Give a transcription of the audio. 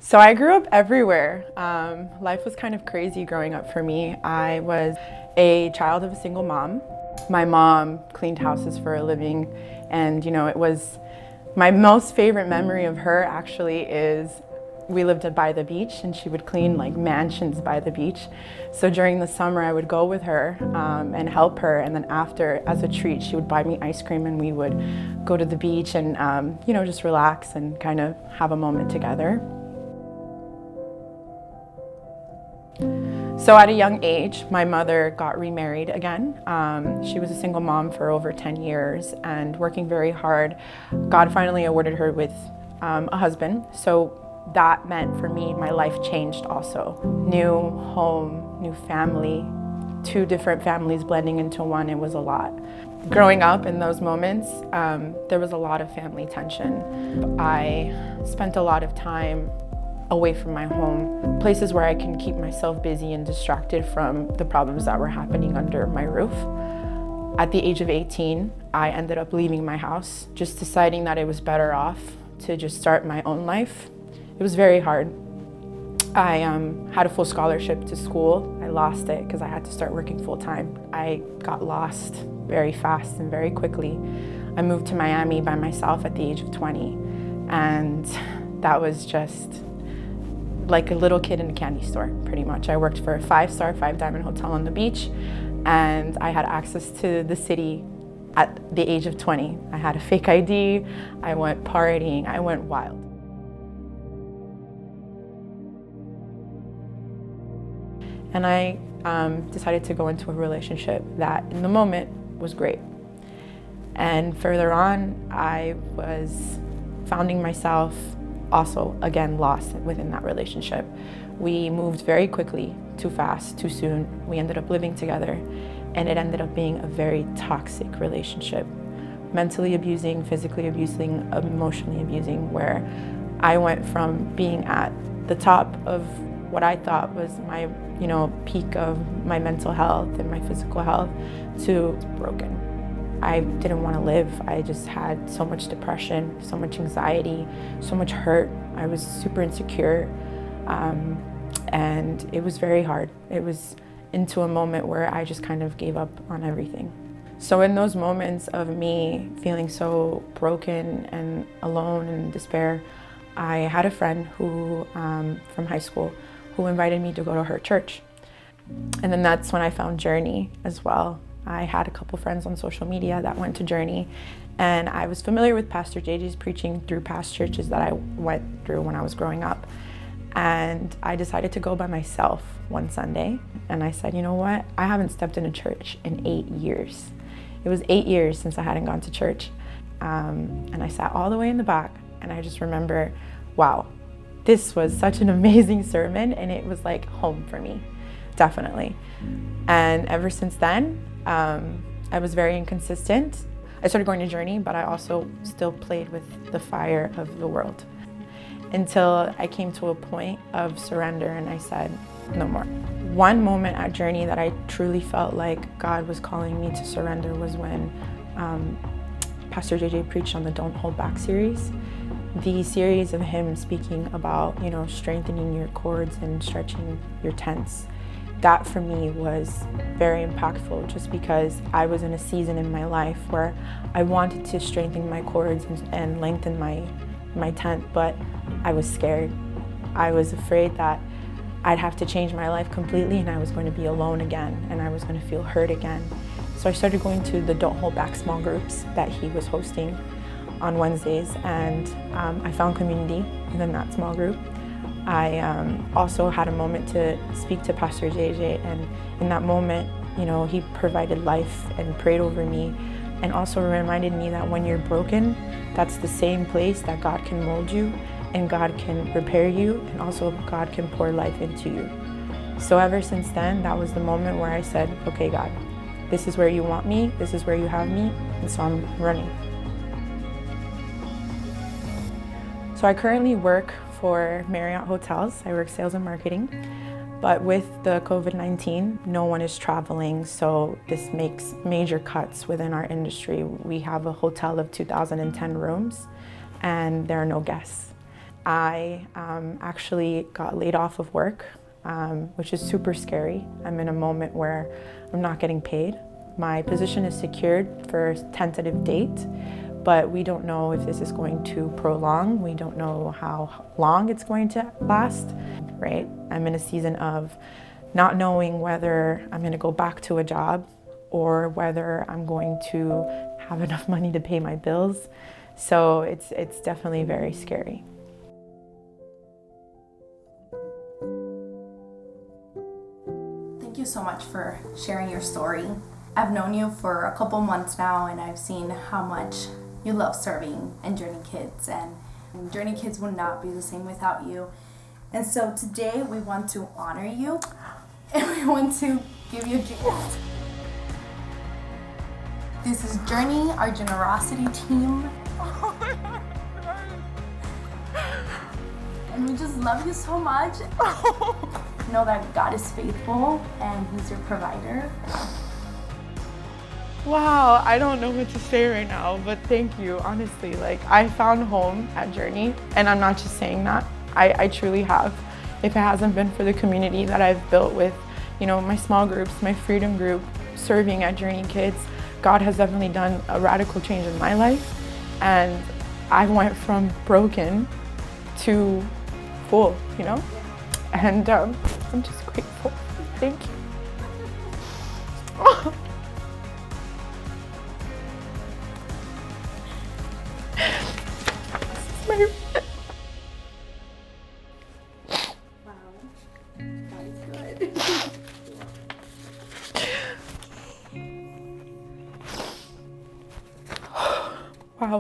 So I grew up everywhere. Life was kind of crazy growing up for me. I was a child of a single mom. My mom cleaned houses for a living, and it was my most favorite memory of her actually is we lived by the beach and she would clean like mansions by the beach. So during the summer I would go with her and help her, and then after, as a treat, she would buy me ice cream and we would go to the beach and just relax and kind of have a moment together. So at a young age, my mother got remarried again. She was a single mom for over 10 years and working very hard. God finally awarded her with a husband. So that meant for me, my life changed also. New home, new family, two different families blending into one, it was a lot. Growing up in those moments, there was a lot of family tension. I spent a lot of time away from my home, places where I can keep myself busy and distracted from the problems that were happening under my roof. At the age of 18, I ended up leaving my house, just deciding that it was better off to just start my own life. It was very hard. I had a full scholarship to school. I lost it because I had to start working full time. I got lost very fast and very quickly. I moved to Miami by myself at the age of 20, and that was just like a little kid in a candy store, pretty much. I worked for a 5-star, 5-diamond hotel on the beach, and I had access to the city at the age of 20. I had a fake ID, I went partying, I went wild. And I decided to go into a relationship that in the moment was great. And further on, I was finding myself also, again, lost within that relationship. We moved very quickly, too fast, too soon. We ended up living together, and it ended up being a very toxic relationship. Mentally abusing, physically abusing, emotionally abusing, where I went from being at the top of what I thought was my, peak of my mental health and my physical health to broken. I didn't want to live. I just had so much depression, so much anxiety, so much hurt. I was super insecure, and it was very hard. It was into a moment where I just kind of gave up on everything. So in those moments of me feeling so broken and alone and in despair, I had a friend who, from high school, who invited me to go to her church. And then that's when I found Journey as well. I had a couple friends on social media that went to Journey, and I was familiar with Pastor JJ's preaching through past churches that I went through when I was growing up. And I decided to go by myself one Sunday, and I said, you know what? I haven't stepped in a church in 8 years. It was 8 years since I hadn't gone to church. And I sat all the way in the back, and I just remember, wow, this was such an amazing sermon, and it was like home for me, definitely. And ever since then, I was very inconsistent. I started going to Journey, but I also still played with the fire of the world until I came to a point of surrender, and I said, no more. One moment at Journey that I truly felt like God was calling me to surrender was when Pastor JJ preached on the Don't Hold Back series. The series of him speaking about, strengthening your cords and stretching your tents. That for me was very impactful, just because I was in a season in my life where I wanted to strengthen my cords and lengthen my tent, but I was scared. I was afraid that I'd have to change my life completely, and I was going to be alone again, and I was going to feel hurt again. So I started going to the Don't Hold Back small groups that he was hosting on Wednesdays, and I found community within that small group. I also had a moment to speak to Pastor JJ, and in that moment, he provided life and prayed over me, and also reminded me that when you're broken, that's the same place that God can mold you, and God can repair you, and also God can pour life into you. So ever since then, that was the moment where I said, okay, God, this is where you want me, this is where you have me, and so I'm running. So I currently work for Marriott Hotels. I work sales and marketing, but with the COVID-19, no one is traveling, so this makes major cuts within our industry. We have a hotel of 2,010 rooms, and there are no guests. I actually got laid off of work, which is super scary. I'm in a moment where I'm not getting paid. My position is secured for a tentative date, but we don't know if this is going to prolong. We don't know how long it's going to last, right? I'm in a season of not knowing whether I'm going to go back to a job or whether I'm going to have enough money to pay my bills. So it's definitely very scary. Thank you so much for sharing your story. I've known you for a couple months now, and I've seen how much you love serving and Journey Kids, and Journey Kids would not be the same without you. And so today we want to honor you, and we want to give you a gift. This is Journey, our generosity team. And we just love you so much. Know that God is faithful and He's your provider. Wow, I don't know what to say right now, but thank you. Honestly, like, I found home at Journey, and I'm not just saying that. I truly have. If it hasn't been for the community that I've built with, you know, my small groups, my freedom group, serving at Journey Kids, God has definitely done a radical change in my life, and I went from broken to full, you know? And I'm just grateful. Thank you. This is my... Wow, that is good. Wow.